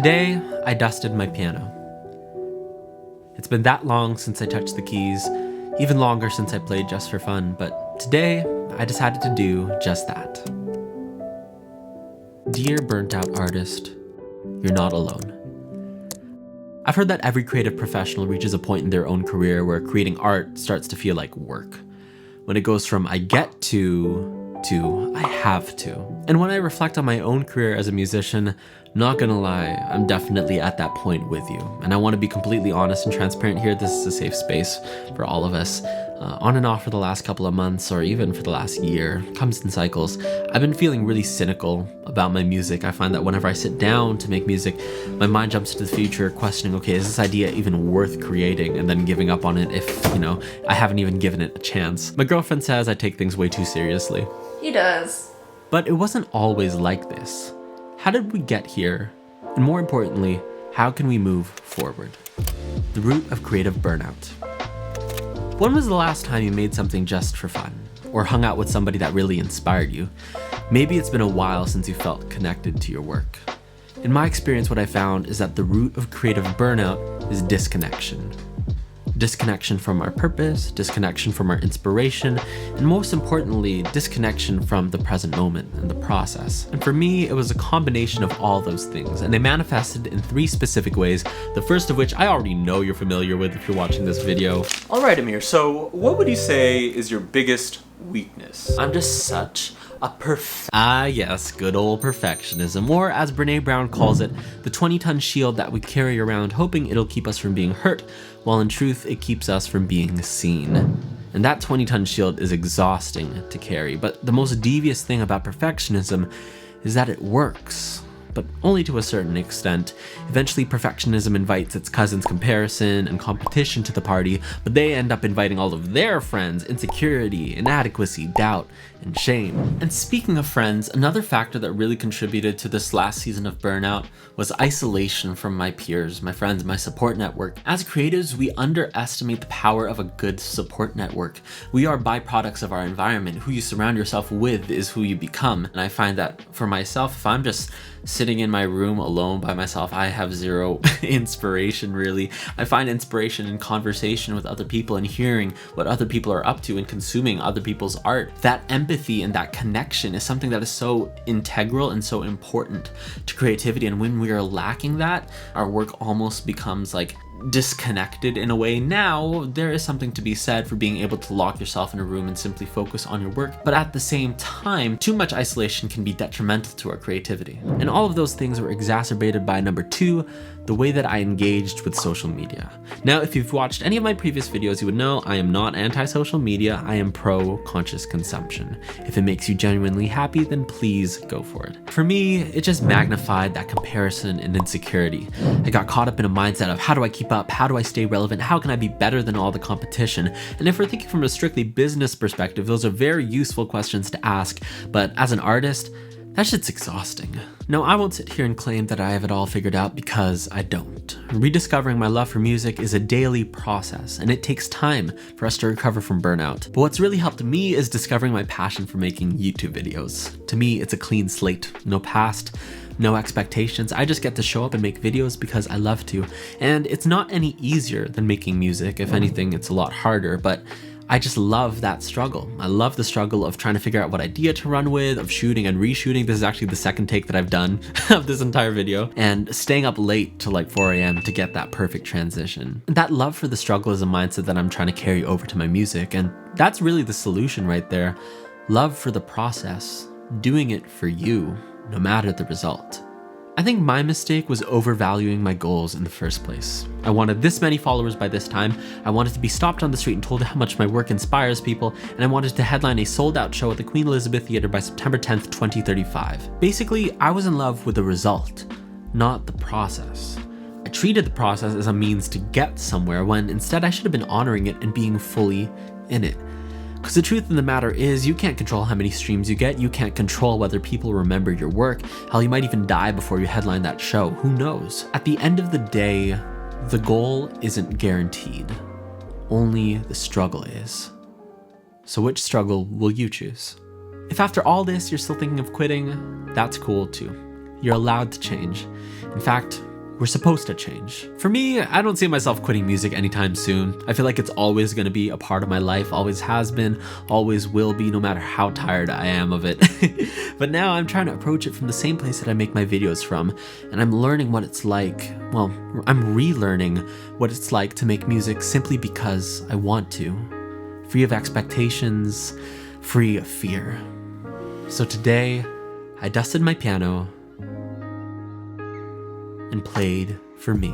Today, I dusted my piano. It's been that long since I touched the keys, even longer since I played just for fun, but today, I decided to do just that. Dear burnt out artist, you're not alone. I've heard that every creative professional reaches a point in their own career where creating art starts to feel like work. When it goes from I get to I have to. And when I reflect on my own career as a musician, not gonna lie, I'm definitely at that point with you. And I want to be completely honest and transparent here. This is a safe space for all of us. On and off for the last couple of months, or even for the last year, comes in cycles, I've been feeling really cynical about my music. I find that whenever I sit down to make music, my mind jumps to the future, questioning, okay, is this idea even worth creating? And then giving up on it if, I haven't even given it a chance. My girlfriend says I take things way too seriously. He does. But it wasn't always like this. How did we get here? And more importantly, how can we move forward? The root of creative burnout. When was the last time you made something just for fun? Or hung out with somebody that really inspired you? Maybe it's been a while since you felt connected to your work. In my experience, what I found is that the root of creative burnout is disconnection. Disconnection from our purpose, disconnection from our inspiration, and most importantly, disconnection from the present moment and the process. And for me, it was a combination of all those things, and they manifested in 3 specific ways, the first of which I already know you're familiar with if you're watching this video. All right, Amir, so what would you say is your biggest weakness? I'm just such a yes, good old perfectionism, or as Brene Brown calls it, the 20-ton shield that we carry around hoping it'll keep us from being hurt, while in truth it keeps us from being seen. And that 20-ton shield is exhausting to carry, but the most devious thing about perfectionism is that it works. But only to a certain extent. Eventually, perfectionism invites its cousins comparison and competition to the party, but they end up inviting all of their friends, insecurity, inadequacy, doubt, and shame. And speaking of friends, another factor that really contributed to this last season of burnout was isolation from my peers, my friends, my support network. As creatives, we underestimate the power of a good support network. We are byproducts of our environment. Who you surround yourself with is who you become. And I find that for myself, if I'm just sitting in my room alone by myself, I have zero inspiration really. I find inspiration in conversation with other people and hearing what other people are up to and consuming other people's art. That empathy and that connection is something that is so integral and so important to creativity. And when we are lacking that, our work almost becomes like disconnected in a way. Now, there is something to be said for being able to lock yourself in a room and simply focus on your work. But at the same time, too much isolation can be detrimental to our creativity. And all of those things were exacerbated by number 2, the way that I engaged with social media. Now, if you've watched any of my previous videos, you would know I am not anti-social media. I am pro-conscious consumption. If it makes you genuinely happy, then please go for it. For me, it just magnified that comparison and insecurity. I got caught up in a mindset of how do I keep up? How do I stay relevant? How can I be better than all the competition? And if we're thinking from a strictly business perspective, those are very useful questions to ask. But as an artist, that shit's exhausting. No, I won't sit here and claim that I have it all figured out because I don't. Rediscovering my love for music is a daily process, and it takes time for us to recover from burnout. But what's really helped me is discovering my passion for making YouTube videos. To me, it's a clean slate. No past, no expectations. I just get to show up and make videos because I love to. And it's not any easier than making music. If anything, it's a lot harder, but I just love that struggle. I love the struggle of trying to figure out what idea to run with, of shooting and reshooting. This is actually the second take that I've done of this entire video, and staying up late till like 4 a.m. to get that perfect transition. That love for the struggle is a mindset that I'm trying to carry over to my music, and that's really the solution right there. Love for the process, doing it for you, no matter the result. I think my mistake was overvaluing my goals in the first place. I wanted this many followers by this time, I wanted to be stopped on the street and told how much my work inspires people, and I wanted to headline a sold-out show at the Queen Elizabeth Theatre by September 10th, 2035. Basically, I was in love with the result, not the process. I treated the process as a means to get somewhere when instead I should have been honoring it and being fully in it. Because the truth of the matter is, you can't control how many streams you get, you can't control whether people remember your work, hell, you might even die before you headline that show, who knows? At the end of the day, the goal isn't guaranteed, only the struggle is. So which struggle will you choose? If after all this you're still thinking of quitting, that's cool too. You're allowed to change. In fact, we're supposed to change. For me, I don't see myself quitting music anytime soon. I feel like it's always going to be a part of my life, always has been, always will be, no matter how tired I am of it. But now I'm trying to approach it from the same place that I make my videos from, and I'm learning what it's like. Well, I'm relearning what it's like to make music simply because I want to. Free of expectations, free of fear. So today, I dusted my piano and played for me.